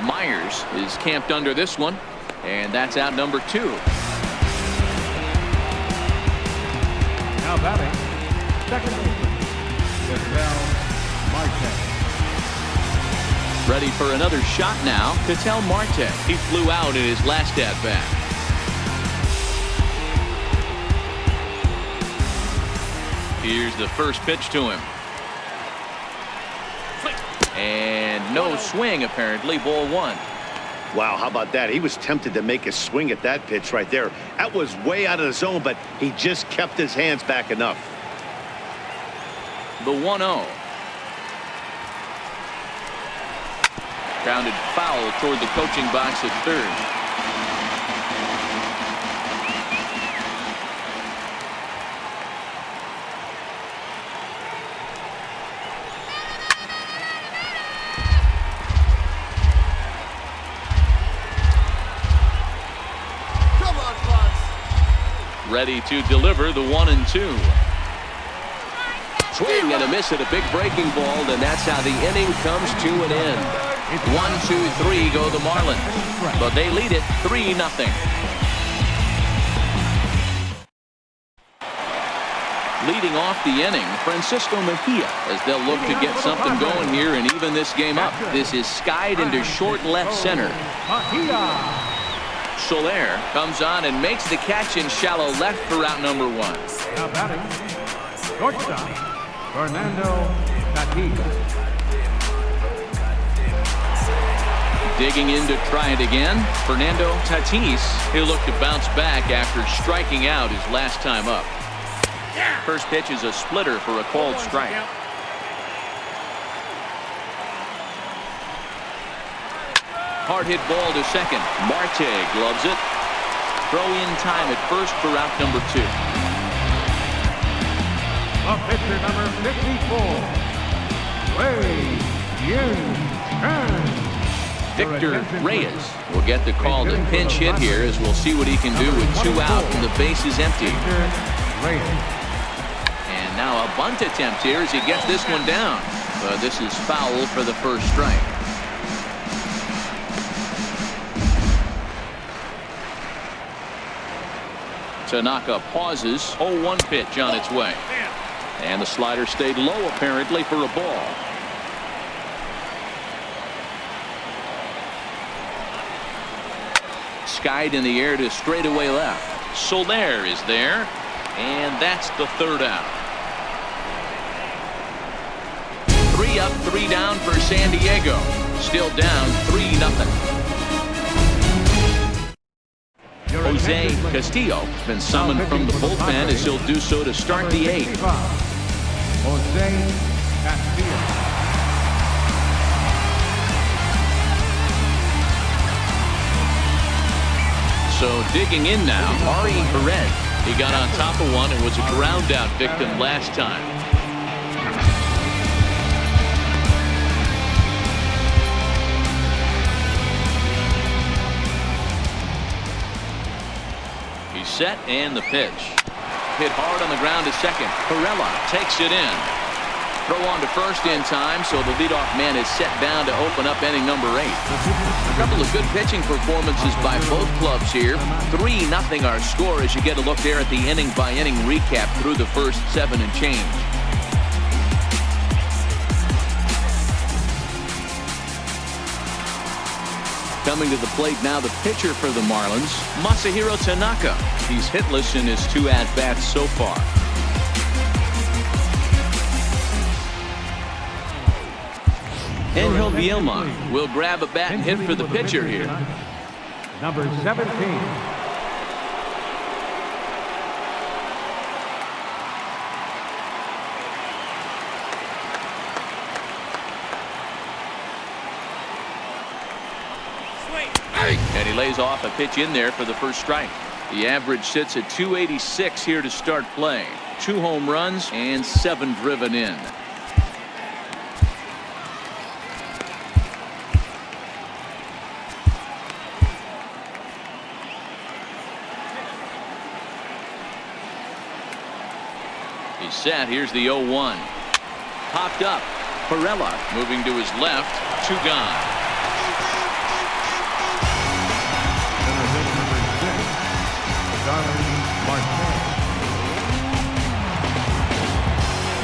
Myers is camped under this one, and that's out number 2. Now batting, second baseman. Ready for another shot now. Ketel Marte. He flew out in his last at bat. Here's the first pitch to him. And no swing, apparently. Ball 1. Wow, how about that? He was tempted to make a swing at that pitch right there. That was way out of the zone, but he just kept his hands back enough. The 1-0. Grounded foul toward the coaching box at third. Come on, Fox. Ready to deliver the 1-2. Swing and a miss at a big breaking ball, and that's how the inning comes to an end. 1, 2, 3 go the Marlins, but they lead it 3-0. Leading off the inning, Francisco Mejia, as they'll look to get something going here and even this game up. This is skied into short left center. Soler comes on and makes the catch in shallow left for out number 1. Now batting, shortstop, Fernando Tatis. Digging in to try it again, Fernando Tatis. He'll look to bounce back after striking out his last time up. First pitch is a splitter for a called strike. Hard hit ball to second. Marte gloves it. Throw in time at first for out number 2. A pitcher number 54, Ray Yin. Victor Reyes will get the call to pinch hit here, as we'll see what he can do with 2 out and the base is empty. And now a bunt attempt here as he gets this one down. But this is foul for the first strike. Tanaka pauses. 0-1 pitch on its way. And the slider stayed low apparently for a ball. Skied in the air to straightaway left. Soler is there, and that's the 3rd out. 3 up, 3 down for San Diego. Still down 3-0. Jose Castillo has been summoned from the bullpen as he'll do so to start the 8th. Jose Castillo. So digging in now, Ari Perez. He got on top of one and was a ground out victim last time. He's set and the pitch. Hit hard on the ground to second. Perella takes it in. Throw on to first in time, so the leadoff man is set down to open up inning number 8. A couple of good pitching performances by both clubs here. 3-0 our score as you get a look there at the inning-by-inning recap through the first 7 and change. Coming to the plate now, the pitcher for the Marlins, Masahiro Tanaka. He's hitless in his 2 at-bats so far. Angel Bielma will grab a bat and hit for the pitcher here. Number 17. And he lays off a pitch in there for the first strike. The average sits at 286 here to start play. 2 home runs and 7 driven in. He's set. Here's the 0-1. Popped up. Perella moving to his left. 2 gone.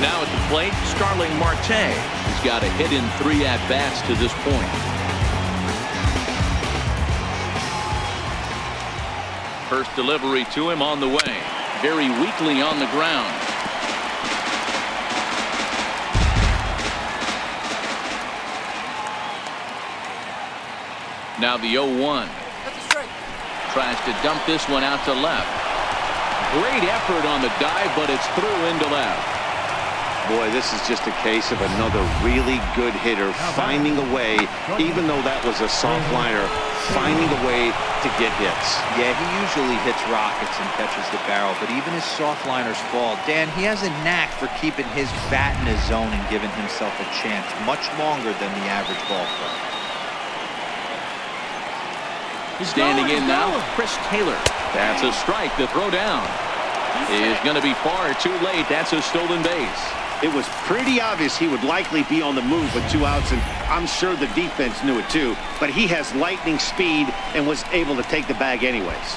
Now at the plate, Starling Marte. He's got a hit in 3 at-bats to this point. First delivery to him on the way. Very weakly on the ground. Now the 0-1. Tries to dump this one out to left. Great effort on the dive, but it's through into left. Boy, this is just a case of another really good hitter finding a way, even though that was a soft liner, finding a way to get hits. Yeah, he usually hits rockets and catches the barrel, but even his soft liners fall. Dan, he has a knack for keeping his bat in his zone and giving himself a chance much longer than the average ball player. Standing in now, Chris Taylor. That's a strike. The throw down is going to be far too late. That's a stolen base. It was pretty obvious he would likely be on the move with 2 outs, and I'm sure the defense knew it too. But he has lightning speed and was able to take the bag anyways.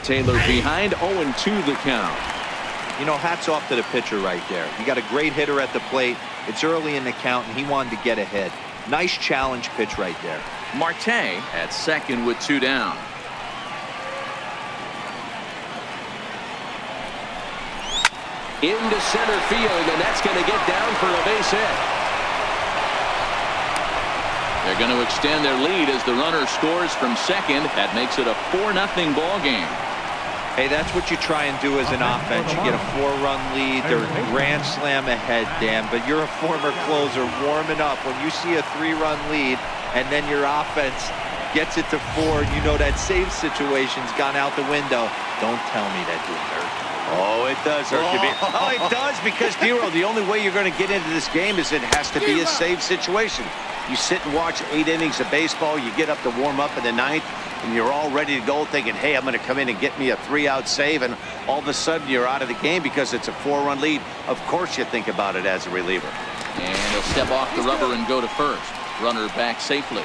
Taylor behind, 0-2 the count. You know, hats off to the pitcher right there. You got a great hitter at the plate. It's early in the count, and he wanted to get ahead. Nice challenge pitch right there. Marte at second with 2 down. Into center field, and that's going to get down for a base hit. They're going to extend their lead as the runner scores from second. That makes it a 4-0 ball game. Hey, that's what you try and do as an offense. You get a 4-run lead. They're grand slam ahead, Dan, but you're a former closer warming up. When you see a 3-run lead and then your offense gets it to 4, you know that save situation's gone out the window. Don't tell me that didn't hurt. Oh, it does hurt to be. Oh, it does, because, Dero, the only way you're going to get into this game is it has to be a save situation. You sit and watch 8 innings of baseball, you get up to warm up in the 9th, and you're all ready to go thinking, hey, I'm going to come in and get me a 3-out save, and all of a sudden you're out of the game because it's a 4-run lead. Of course you think about it as a reliever. And he'll step off the rubber and go to first. Runner back safely.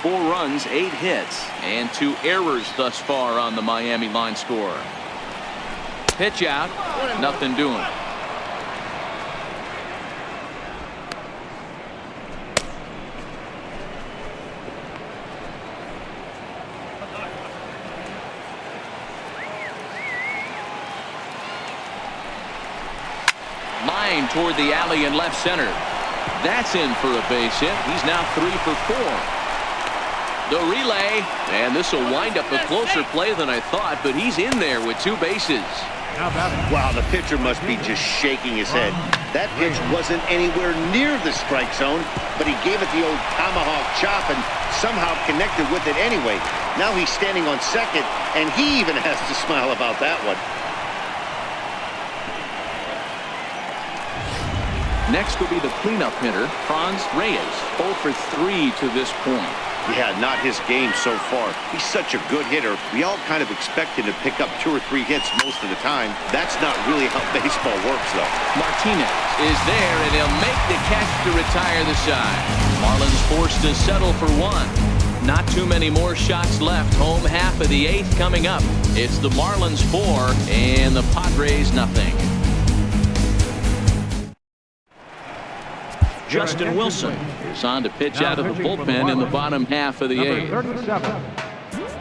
4 runs, 8 hits, and 2 errors thus far on the Miami line score. Pitch out, nothing doing. Line toward the alley in left center. That's in for a base hit. He's now 3 for 4. The relay, and this will wind up a closer play than I thought, but he's in there with 2 bases. Wow, the pitcher must be just shaking his head. That pitch wasn't anywhere near the strike zone, but he gave it the old tomahawk chop and somehow connected with it anyway. Now he's standing on second, and he even has to smile about that one. Next will be the cleanup hitter, Franz Reyes, 0 for 3 to this point. Yeah, not his game so far. He's such a good hitter. We all kind of expect him to pick up 2 or 3 hits most of the time. That's not really how baseball works, though. Martinez is there, and he'll make the catch to retire the side. Marlins forced to settle for 1. Not too many more shots left. Home half of the 8th coming up. It's the Marlins 4 and the Padres nothing. Justin Wilson is on to pitch out of the bullpen in the bottom half of the 8th. 37,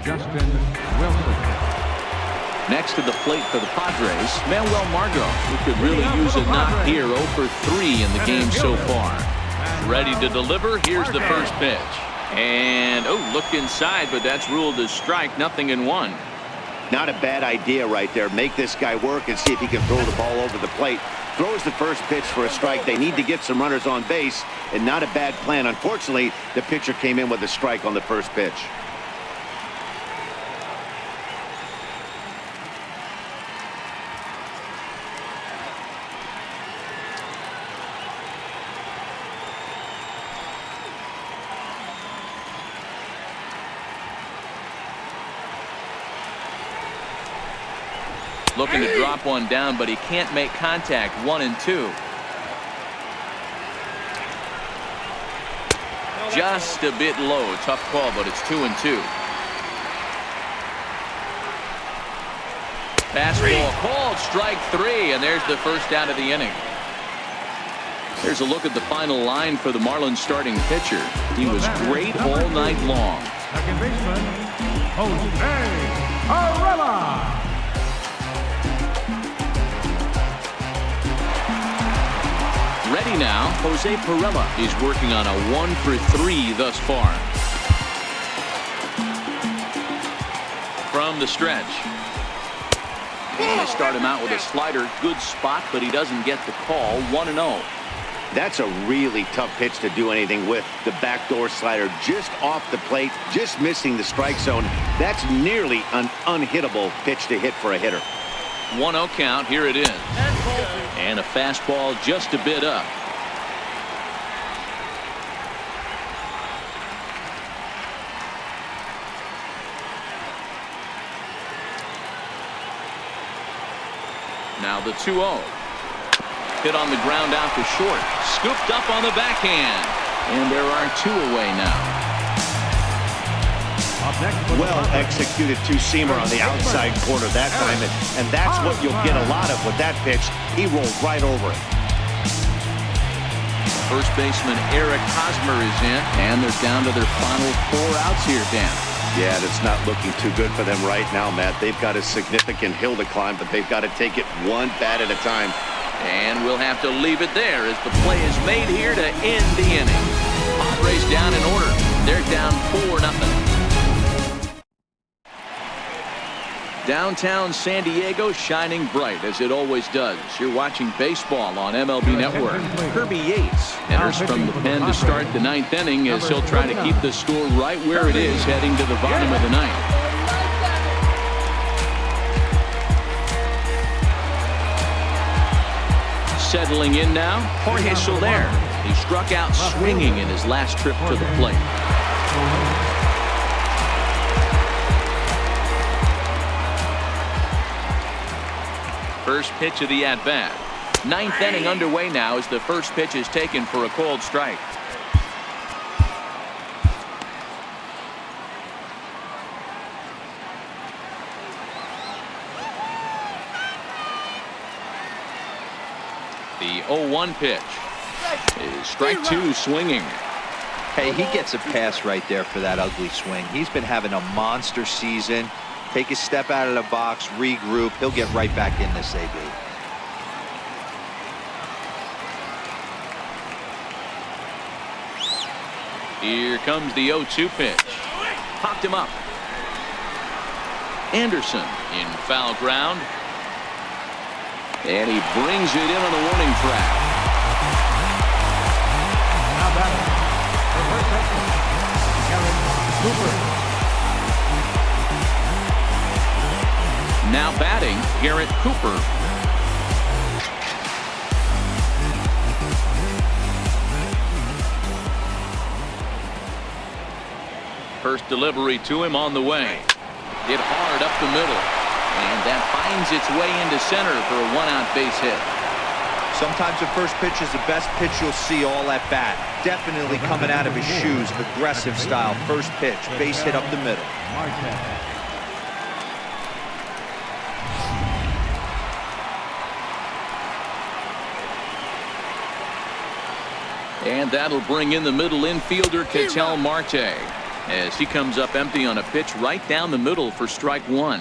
Justin Wilson. Next to the plate for the Padres, Manuel Margot, who could really use a knock here. 0 for 3 in the game so far. Ready to deliver. Here's the first pitch. And, looked inside, but that's ruled as strike. 0-1. Not a bad idea right there. Make this guy work and see if he can throw the ball over the plate. Throws the first pitch for a strike. They need to get some runners on base, and not a bad plan. Unfortunately, the pitcher came in with a strike on the first pitch. Looking to drop one down, but he can't make contact. 1-2. just a bit low. Tough call, but it's 2-2. Fastball called, strike 3, and there's the first out of the inning. Here's a look at the final line for the Marlins starting pitcher. He was great all night long. Second baseman, Jose Arella. Ready now, Jose Pirela is working on a 1-for-3 thus far. From the stretch. And they start him out with a slider. Good spot, but he doesn't get the call. 1-0. That's a really tough pitch to do anything with. The backdoor slider just off the plate, just missing the strike zone. That's nearly an unhittable pitch to hit for a hitter. 1-0 count. Here it is. And a fastball just a bit up. Now the 2-0. Hit on the ground out to short. Scooped up on the backhand. And there are 2 away now. Well executed two-seamer on the outside corner that time, and that's what you'll get a lot of with that pitch. He rolled right over it. First baseman Eric Hosmer is in, and they're down to their final 4 outs here, Dan. Yeah, that's not looking too good for them right now, Matt. They've got a significant hill to climb, but they've got to take it one bat at a time. And we'll have to leave it there as the play is made here to end the inning. Padres down in order. They're down 4-0. Downtown San Diego shining bright as it always does. You're watching baseball on MLB Network. Kirby Yates enters from the pen to start the 9th inning as he'll try to keep the score right where it is heading to the bottom of the 9th. Settling in now, Jorge Soler. He struck out swinging in his last trip to the plate. First pitch of the at-bat. 9th inning underway now as the first pitch is taken for a called strike. The 0-1 pitch is strike 2 swinging. Hey, he gets a pass right there for that ugly swing. He's been having a monster season. Take a step out of the box, regroup. He'll get right back in this AB. Here comes the 0-2 pitch. Popped him up. Anderson in foul ground. And he brings it in on the warning track. Now batting, the first baseman, Garrett Cooper. Now batting, Garrett Cooper. First delivery to him on the way. Hit hard up the middle. And that finds its way into center for a 1-out base hit. Sometimes the first pitch is the best pitch you'll see all at bat. Definitely coming out of his shoes. Aggressive style. First pitch. Base hit up the middle. And that'll bring in the middle infielder, Ketel Marte, as he comes up empty on a pitch right down the middle for strike 1.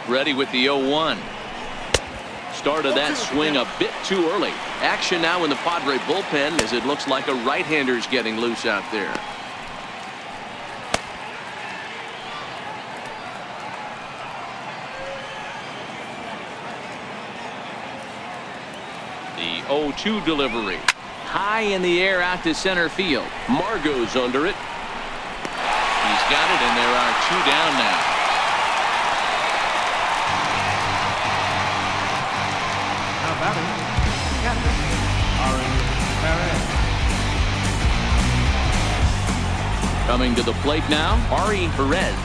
Ready with the 0-1. Started that swing a bit too early. Action now in the Padre bullpen as it looks like a right-hander's getting loose out there. The 0-2 delivery. High in the air out to center field. Margot's under it. He's got it, and there are 2 down now. Now batting, captain, Ari Perez. Coming to the plate now, Ari Perez.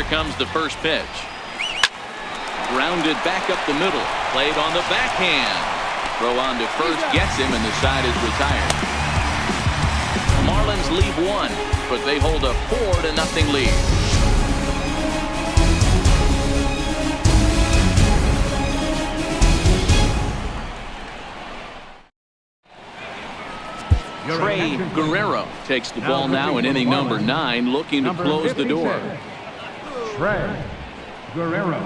Here comes the first pitch. Grounded back up the middle. Played on the backhand. Throw on to first gets him, and the side is retired. Marlins leave one, but they hold a 4-0 lead. Trey Guerrero takes the ball now in inning number 9, looking to close the door. Trey Guerrero.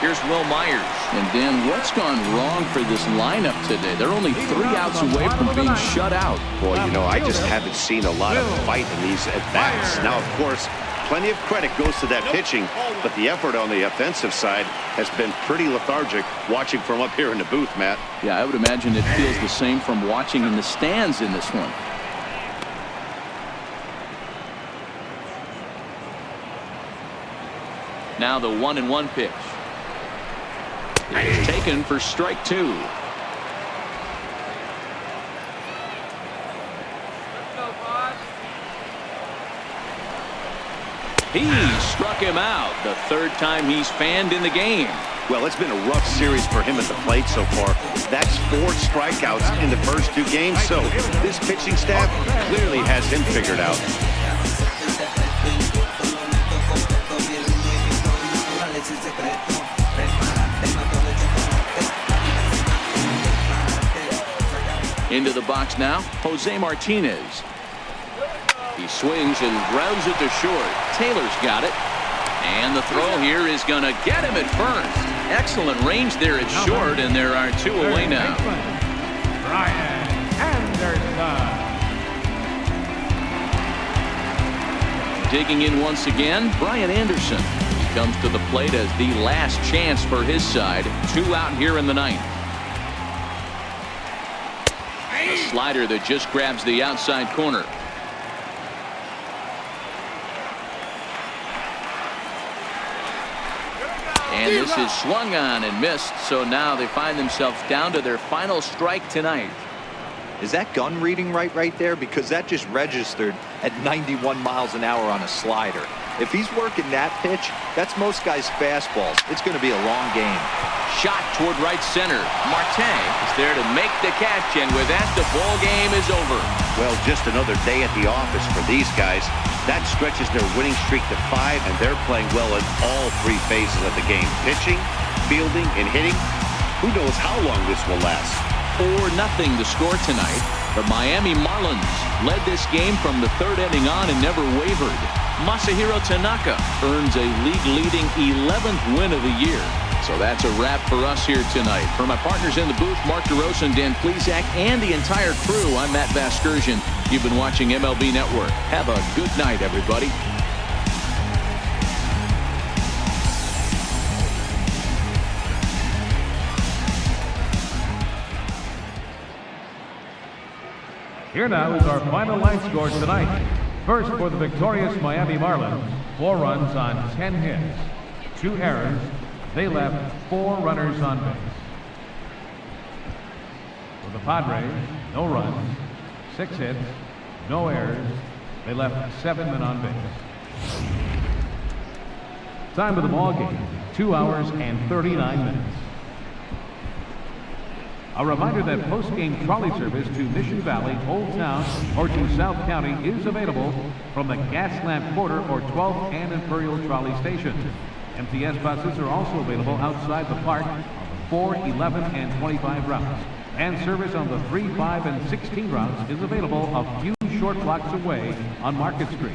Here's Will Myers. And Dan, what's gone wrong for this lineup today? They're only 3 outs away from being shut out. Boy, you know, I just haven't seen a lot of fight in these at-bats. Now, of course, plenty of credit goes to that pitching, but the effort on the offensive side has been pretty lethargic watching from up here in the booth, Matt. Yeah, I would imagine it feels the same from watching in the stands in this one. Now the 1-1 pitch. It's taken for strike 2. He struck him out the 3rd time he's fanned in the game. Well, it's been a rough series for him at the plate so far. That's 4 strikeouts in the first 2 games, so this pitching staff clearly has him figured out. Into the box now, Jose Martinez. He swings and grounds it to short. Taylor's got it. And the throw here is going to get him at first. Excellent range there at short, and there are 2 away now. Brian Anderson. Digging in once again, Brian Anderson. He comes to the plate as the last chance for his side. 2 out here in the 9th. A slider that just grabs the outside corner. And this is swung on and missed, so now they find themselves down to their final strike tonight. Is that gun reading right there? Because that just registered at 91 miles an hour on a slider. If he's working that pitch, that's most guys' fastballs. It's going to be a long game. Shot toward right center. Marte is there to make the catch, and with that, the ball game is over. Well, just another day at the office for these guys. That stretches their winning streak to 5, and they're playing well in all 3 phases of the game. Pitching, fielding, and hitting. Who knows how long this will last? 4-0 the score tonight. The Miami Marlins led this game from the 3rd inning on and never wavered. Masahiro Tanaka earns a league-leading 11th win of the year. So that's a wrap for us here tonight. For my partners in the booth, Mark DeRosa and Dan Plesac, and the entire crew, I'm Matt Vasgersian. You've been watching MLB Network. Have a good night, everybody. Here now is our final line score tonight. First, for the victorious Miami Marlins, 4 runs on 10 hits, 2 errors. They left 4 runners on base. For the Padres, no runs, 6 hits, no errors. They left 7 men on base. Time of the ball game, 2 hours and 39 minutes. A reminder that post-game trolley service to Mission Valley, Old Town, or to South County is available from the Gaslamp Quarter or 12th and Imperial Trolley Station. MTS buses are also available outside the park on the 4, 11, and 25 routes. And service on the 3, 5, and 16 routes is available a few short blocks away on Market Street.